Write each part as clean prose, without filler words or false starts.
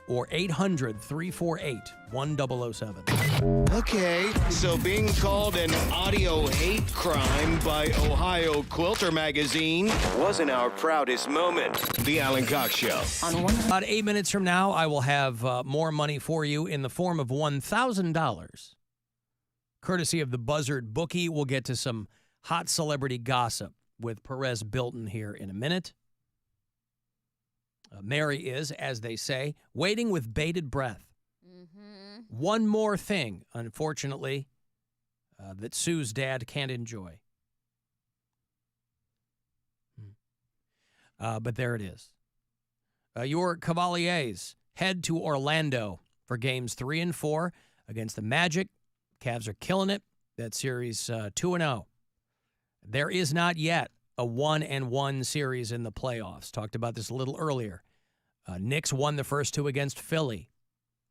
or 800-348-1007. Okay, so being called an audio hate crime by Ohio Quilter Magazine wasn't our proudest moment. The Alan Cox Show. About 8 minutes from now, I will have more money for you in the form of $1,000. Courtesy of the Buzzard Bookie. We'll get to some hot celebrity gossip with Perez Bilton here in a minute. Mary is, as they say, waiting with bated breath. Mm-hmm. One more thing, unfortunately, that Sue's dad can't enjoy. But there it is. Your Cavaliers head to Orlando for games 3 and 4 against the Magic. Cavs are killing it. That series 2-0. There is not yet a 1-1 series in the playoffs. Talked about this a little earlier. Knicks won the first 2 against Philly.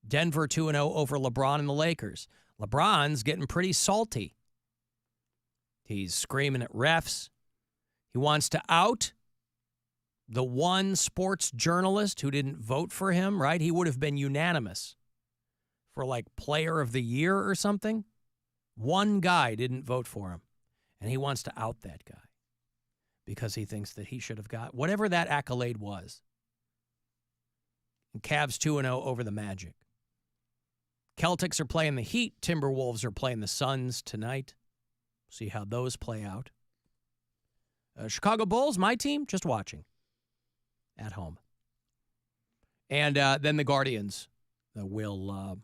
Denver 2-0 over LeBron and the Lakers. LeBron's getting pretty salty. He's screaming at refs. He wants to out the one sports journalist who didn't vote for him, right? He would have been unanimous for like player of the year or something. One guy didn't vote for him, and he wants to out that guy because he thinks that he should have got whatever that accolade was. And Cavs 2-0 over the Magic. Celtics are playing the Heat. Timberwolves are playing the Suns tonight. See how those play out. Chicago Bulls, my team, just watching at home. And then the Guardians will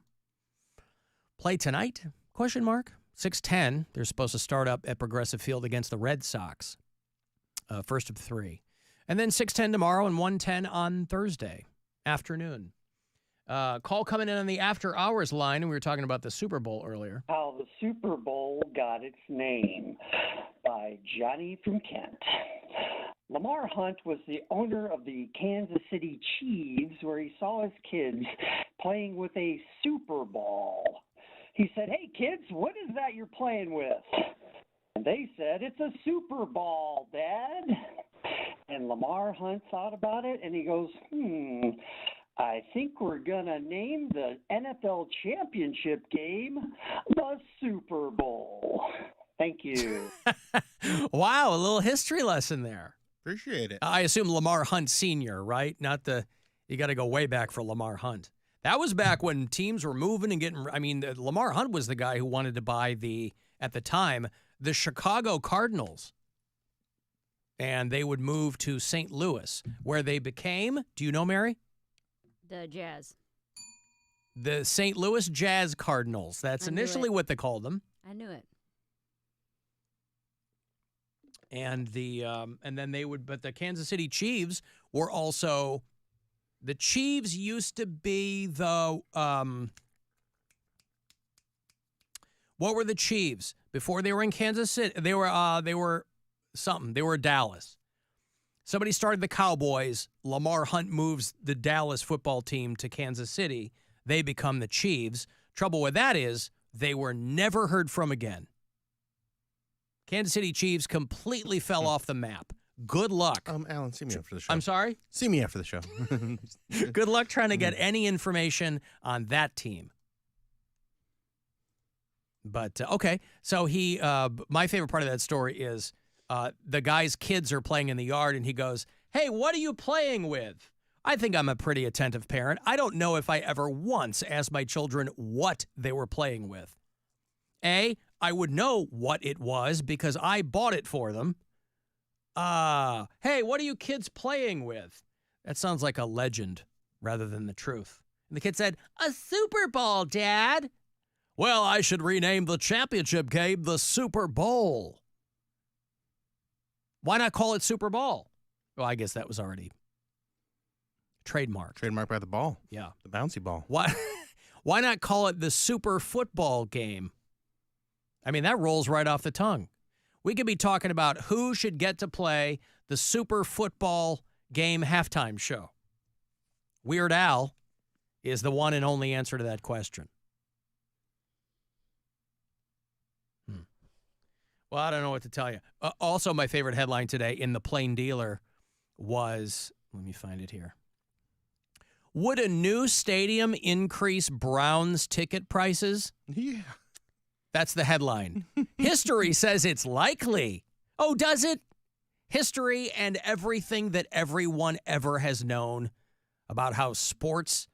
play tonight, ? 6:10. They're supposed to start up at Progressive Field against the Red Sox. First of 3. And then 6:10 tomorrow and 1:10 on Thursday afternoon. Call coming in on the after hours line, and we were talking about the Super Bowl earlier. How the Super Bowl got its name by Johnny from Kent. Lamar Hunt was the owner of the Kansas City Chiefs, where he saw his kids playing with a Super Ball. He said, "Hey, kids, what is that you're playing with?" And they said, "It's a Super Ball, Dad." And Lamar Hunt thought about it, and he goes, I think we're going to name the NFL championship game the Super Bowl. Thank you. Wow, a little history lesson there. Appreciate it. I assume Lamar Hunt Sr., right? You got to go way back for Lamar Hunt. That was back when teams were moving and getting, Lamar Hunt was the guy who wanted to buy at the time, the Chicago Cardinals. And they would move to St. Louis, where they became, do you know, Mary? The Jazz. The St. Louis Jazz Cardinals. That's initially what they called them. I knew it. And then but the Kansas City Chiefs were also, the Chiefs used to be the, what were the Chiefs? Before they were in Kansas City, they were something. They were Dallas. Somebody started the Cowboys. Lamar Hunt moves the Dallas football team to Kansas City. They become the Chiefs. Trouble with that is they were never heard from again. Kansas City Chiefs completely fell off the map. Good luck. Alan, see me after the show. I'm sorry? See me after the show. Good luck trying to get any information on that team. But, okay. So my favorite part of that story is the guy's kids are playing in the yard, and he goes, "Hey, what are you playing with?" I think I'm a pretty attentive parent. I don't know if I ever once asked my children what they were playing with. A, I would know what it was because I bought it for them. Hey, what are you kids playing with? That sounds like a legend rather than the truth. And the kid said, "A Super Bowl, Dad." Well, I should rename the championship game the Super Bowl. Why not call it Super Bowl? Well, I guess that was already trademarked. Trademarked by the ball. Yeah. The bouncy ball. Why not call it the Super Football Game? I mean, that rolls right off the tongue. We could be talking about who should get to play the Super Football Game halftime show. Weird Al is the one and only answer to that question. Well, I don't know what to tell you. Also, my favorite headline today in the Plain Dealer was, let me find it here. Would a new stadium increase Browns ticket prices? Yeah. That's the headline. History says it's likely. Oh, does it? History and everything that everyone ever has known about how sports,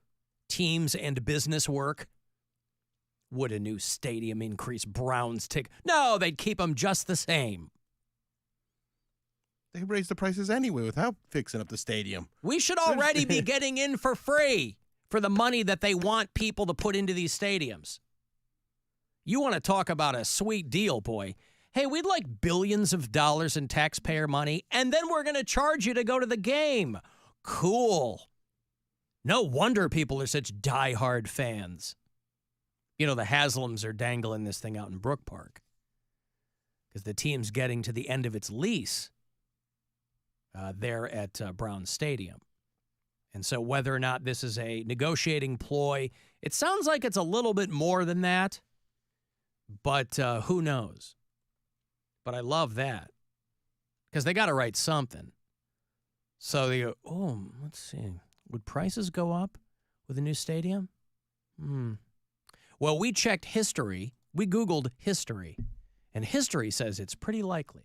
teams, and business work. Would a new stadium increase Browns ticket? No, they'd keep them just the same. They raised the prices anyway without fixing up the stadium. We should already be getting in for free for the money that they want people to put into these stadiums. You want to talk about a sweet deal, boy. Hey, we'd like billions of dollars in taxpayer money, and then we're going to charge you to go to the game. Cool. No wonder people are such diehard fans. You know, the Haslams are dangling this thing out in Brook Park because the team's getting to the end of its lease there at Brown Stadium. And so whether or not this is a negotiating ploy, it sounds like it's a little bit more than that, but who knows? But I love that because they got to write something. So they go, oh, let's see. Would prices go up with a new stadium? Well, we checked history. We Googled history, and history says it's pretty likely.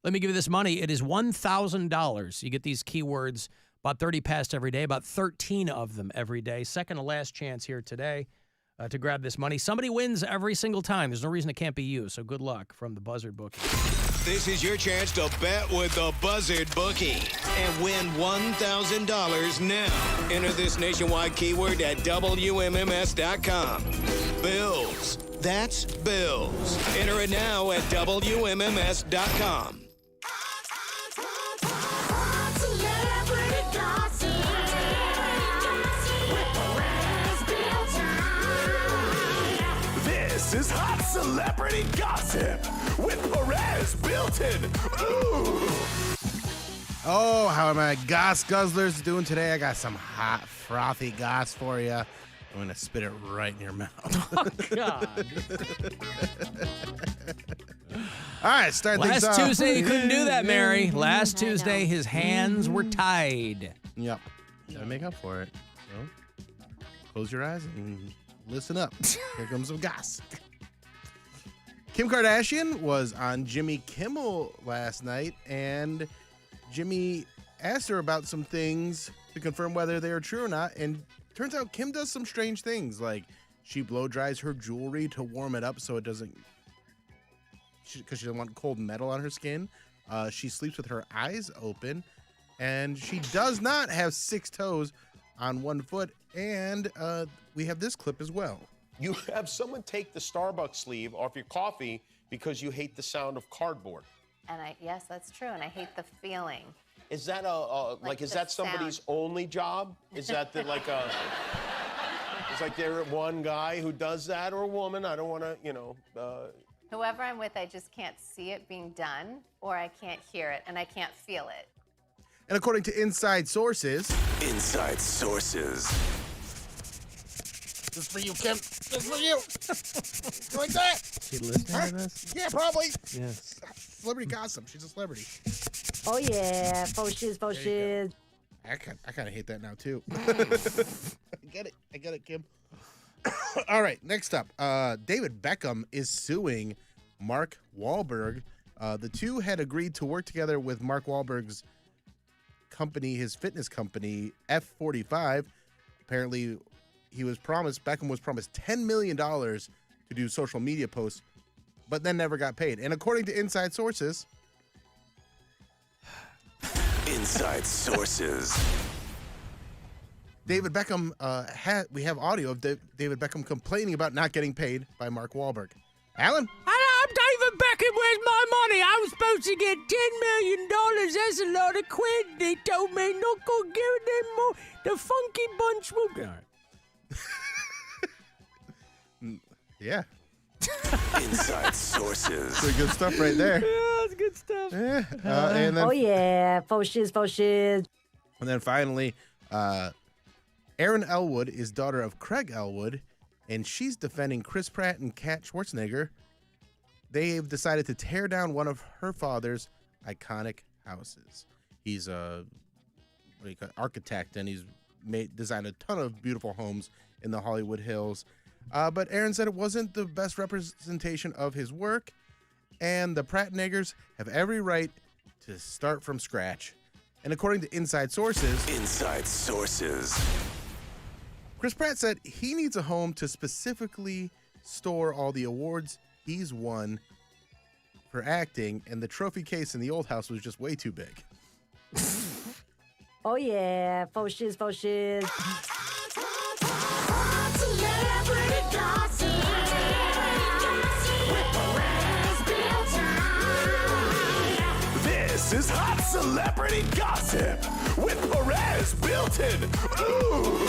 Let me give you this money. It is $1,000. You get these keywords about 30 past every day, about 13 of them every day. Second to last chance here today to grab this money. Somebody wins every single time. There's no reason it can't be you, so good luck from the Buzzard Bookie. This is your chance to bet with the Buzzard Bookie and win $1,000 now. Enter this nationwide keyword at WMMS.com. Bills. That's Bills. Enter it now at WMMS.com. This is Hot Celebrity Gossip with Perez, Bilton. Ooh. Oh, how are my goss guzzlers doing today? I got some hot, frothy goss for you. I'm going to spit it right in your mouth. Oh, God. All right, start things off. Last Tuesday, he couldn't do that, Mary. Last Tuesday, his hands were tied. Yep. Gotta make up for it. So, close your eyes and listen up. Here comes some goss. Kim Kardashian was on Jimmy Kimmel last night, and Jimmy asked her about some things to confirm whether they are true or not, and turns out Kim does some strange things, like she blow dries her jewelry to warm it up so it doesn't, because she doesn't want cold metal on her skin. She sleeps with her eyes open, and she does not have 6 toes on 1 foot, and we have this clip as well. You have someone take the Starbucks sleeve off your coffee because you hate the sound of cardboard. And yes, that's true, and I hate the feeling. Is that is the that somebody's sound. only job? Is that it's like there one guy who does that, or a woman? I don't want to, Whoever I'm with, I just can't see it being done, or I can't hear it, and I can't feel it. And according to inside sources, Inside Sources. this is for you, Kim. This is for you. You like that? She listening to this? Yeah, probably. Yes. Celebrity gossip. She's a celebrity. Oh, yeah. Faux shiz, faux shiz. I kind of hate that now, too. I get it, Kim. All right, next up. David Beckham is suing Mark Wahlberg. The two had agreed to work together with Mark Wahlberg's company, his fitness company, F45. Apparently, Beckham was promised $10 million to do social media posts, but then never got paid. And according to inside sources... Inside Sources. David Beckham, we have audio of David Beckham complaining about not getting paid by Mark Wahlberg. Alan? I'm David Beckham. Where's my money? I was supposed to get $10 million. That's a lot of quid. They told me not going to give them more. The Funky Bunch will... All right. Yeah. Inside Sources. Pretty good stuff right there. Yeah, that's good stuff. Yeah. And then, Oh, yeah. Faux shiz, faux shiz. And then finally, Erin Elwood is daughter of Craig Elwood, and she's defending Chris Pratt and Kat Schwarzenegger. They've decided to tear down one of her father's iconic houses. He's a architect, and he's designed a ton of beautiful homes in the Hollywood Hills. But Aaron said it wasn't the best representation of his work, and the Pratt niggers have every right to start from scratch. And according to inside sources, Chris Pratt said he needs a home to specifically store all the awards he's won for acting, and the trophy case in the old house was just way too big. Oh yeah, faux shiz, faux shiz. This is Hot Celebrity Gossip with Perez, Bilton. Ooh.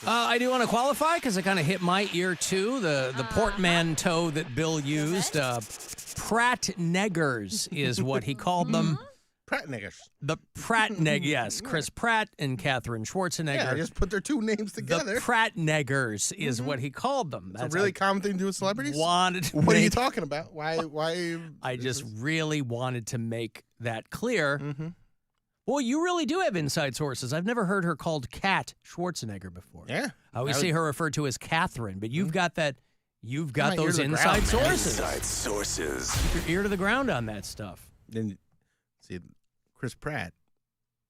I do want to qualify because I kind of hit my ear too. The portmanteau that Bill used, Pratt neggers is what he called them. Pratt niggers. The Pratt yes, Chris Pratt and Catherine Schwarzenegger. Yeah, just put their two names together. The Pratt neggers is what he called them. That's a really common thing to do with celebrities. What are you talking about? Why? I just really wanted to make that clear. Mm-hmm. Well, you really do have inside sources. I've never heard her called Cat Schwarzenegger before. Yeah. I always see her referred to as Catherine, but you've got that. You've got those inside sources. Inside sources. Keep your ear to the ground on that stuff. Then, see, Chris Pratt,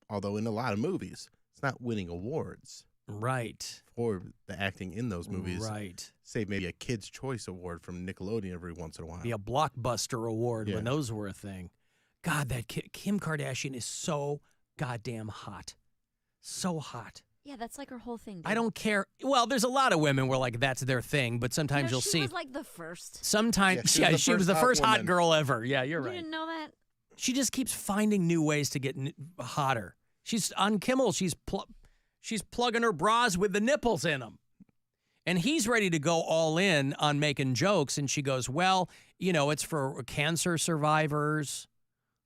although in a lot of movies, it's not winning awards. Right. For the acting in those movies. Right. Say maybe a Kid's Choice Award from Nickelodeon every once in a while. Be a Blockbuster Award when those were a thing. God, that Kim Kardashian is so goddamn hot. So hot. Yeah, that's like her whole thing. Dude. I don't care. Well, there's a lot of women where like that's their thing, but sometimes you'll see. She was like the first. Sometimes, she was the first hot girl ever. Yeah, you're right. You didn't know that? She just keeps finding new ways to get hotter. She's on Kimmel. She's plugging her bras with the nipples in them. And he's ready to go all in on making jokes. And she goes, well, it's for cancer survivors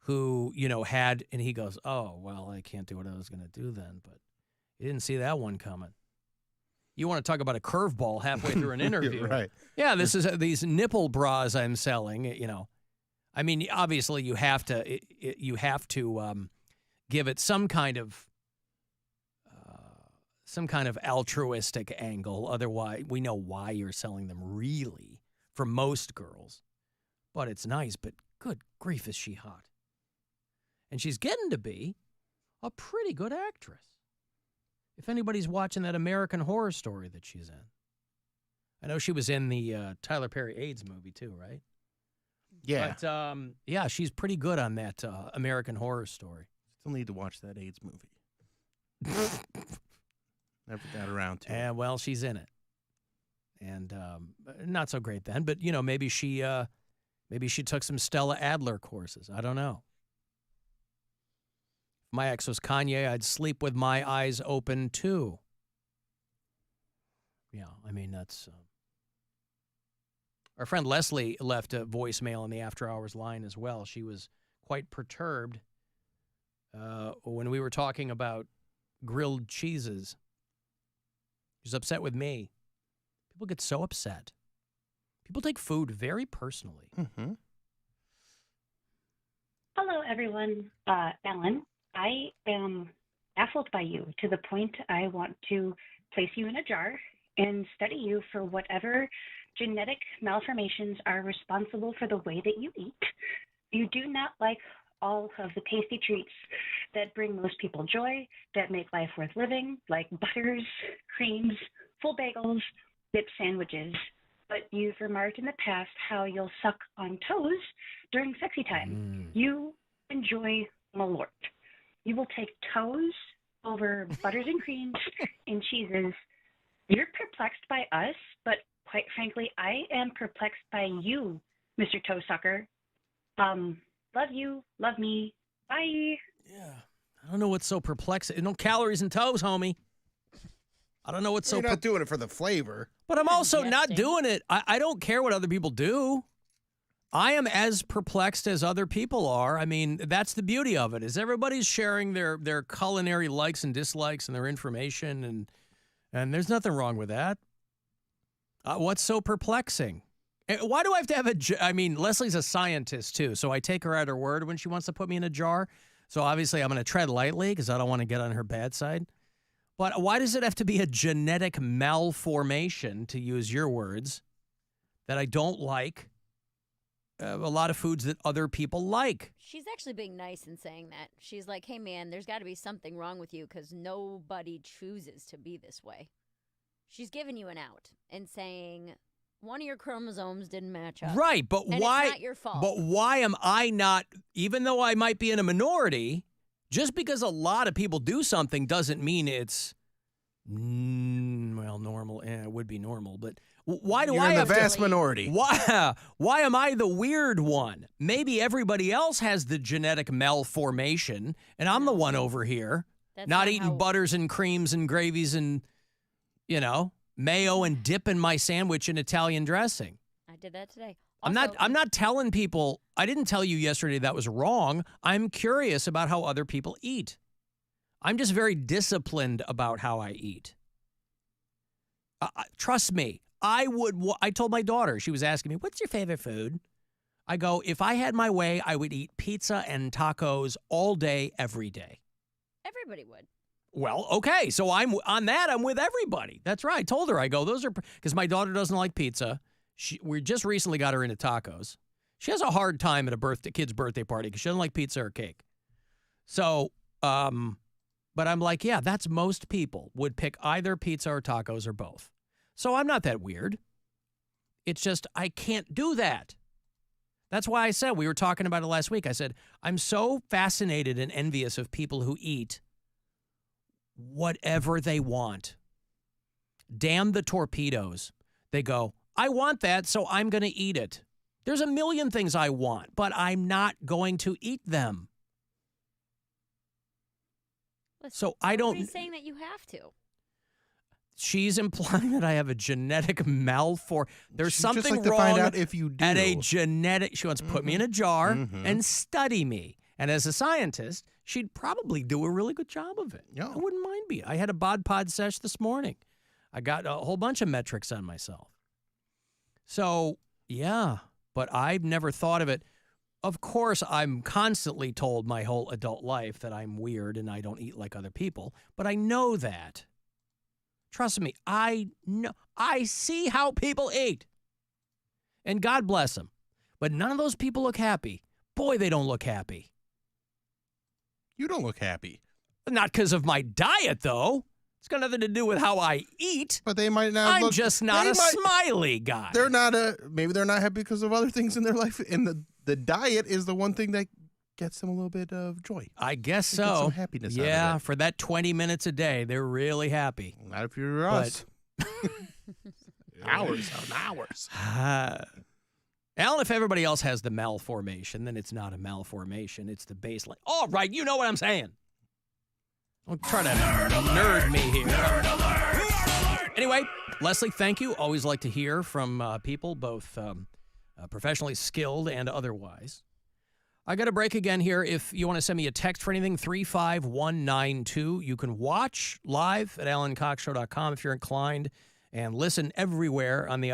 who, had, and he goes, oh, well, I can't do what I was going to do then. But you didn't see that one coming. You want to talk about a curveball halfway through an interview. Right. Yeah, this is these nipple bras I'm selling, I mean, obviously you have to give it some kind of altruistic angle. Otherwise, we know why you're selling them really for most girls. But it's nice, but good grief, is she hot. And she's getting to be a pretty good actress. If anybody's watching that American Horror Story that she's in. I know she was in the Tyler Perry AIDS movie too, right? Yeah. But, she's pretty good on that American Horror Story. Still need to watch that AIDS movie. Never got around to it. And, well, she's in it. And not so great then, but, maybe she took some Stella Adler courses. I don't know. If my ex was Kanye, I'd sleep with my eyes open, too. Yeah, I mean, that's... Our friend Leslie left a voicemail in the After Hours line as well. She was quite perturbed when we were talking about grilled cheeses. She was upset with me. People get so upset. People take food very personally. Mm-hmm. Hello, everyone. Alan, I am baffled by you to the point I want to place you in a jar and study you for whatever genetic malformations are responsible for the way that you eat. You do not like all of the tasty treats that bring most people joy, that make life worth living, like butters, creams, full bagels, dip sandwiches. But you've remarked in the past how you'll suck on toes during sexy time. You enjoy malort. You will take toes over butters and creams and cheeses. You're perplexed by us, but quite frankly, I am perplexed by you, Mr. Toe Sucker. Love you. Love me. Bye. Yeah. I don't know what's so perplexing. No calories in toes, homie. I don't know what's You're not doing it for the flavor. But I'm also not doing it. I don't care what other people do. I am as perplexed as other people are. I mean, that's the beauty of it, is everybody's sharing their culinary likes and dislikes and their information, and there's nothing wrong with that. What's so perplexing? Why do I have to have I mean, Leslie's a scientist, too, so I take her at her word when she wants to put me in a jar. So obviously I'm going to tread lightly because I don't want to get on her bad side. But why does it have to be a genetic malformation, to use your words, that I don't like a lot of foods that other people like? She's actually being nice in saying that. She's like, hey, man, there's got to be something wrong with you because nobody chooses to be this way. She's giving you an out and saying one of your chromosomes didn't match up. Right, but and why? It's not your fault. But why am I not, even though I might be in a minority, just because a lot of people do something doesn't mean it's, normal. It would be normal, but why do You're I in have the vast to, minority. Why am I the weird one? Maybe everybody else has the genetic malformation, and I'm the one over here not eating butters and creams and gravies and, mayo and dipping my sandwich in Italian dressing. I did that today. I'm not telling people, I didn't tell you yesterday that was wrong. I'm curious about how other people eat. I'm just very disciplined about how I eat. Trust me, I told my daughter, she was asking me, what's your favorite food? I go, if I had my way, I would eat pizza and tacos all day, every day. Everybody would. Well, okay. So I'm with everybody. That's right. I told her, I go, those are, because my daughter doesn't like pizza. We just recently got her into tacos. She has a hard time at a kid's birthday party because she doesn't like pizza or cake. So, but I'm like, yeah, that's most people would pick either pizza or tacos or both. So I'm not that weird. It's just I can't do that. That's why I said, we were talking about it last week. I said, I'm so fascinated and envious of people who eat whatever they want. Damn the torpedoes. They go, I want that, so I'm going to eat it. There's a million things I want, but I'm not going to eat them. Listen, so I don't. Nobody's saying that you have to. She's implying that I have a genetic malformation. There's She'd something just like to wrong find out if you do. at a genetic. She wants to put me in a jar and study me. And as a scientist, she'd probably do a really good job of it. Yeah. I wouldn't mind being. I had a bod pod sesh this morning. I got a whole bunch of metrics on myself. So, yeah, but I've never thought of it. Of course, I'm constantly told my whole adult life that I'm weird and I don't eat like other people, but I know that. Trust me, I know. I see how people eat. And God bless them. But none of those people look happy. Boy, they don't look happy. You don't look happy. Not because of my diet, though. It's got nothing to do with how I eat. But they might not I'm just not a smiley guy. Maybe they're not happy because of other things in their life. And the diet is the one thing that gets them a little bit of joy. I guess It so. gets some happiness out of Yeah, it. for that 20 minutes a day, they're really happy. Not if you're us. Hours on hours. Alan, if everybody else has the malformation, then it's not a malformation. It's the baseline. All right, you know what I'm saying. Don't try to nerd me here. Anyway, Leslie, thank you. Always like to hear from people, both professionally skilled and otherwise. I got a break again here. If you want to send me a text for anything, 35192. You can watch live at alancoxshow.com if you're inclined and listen everywhere on the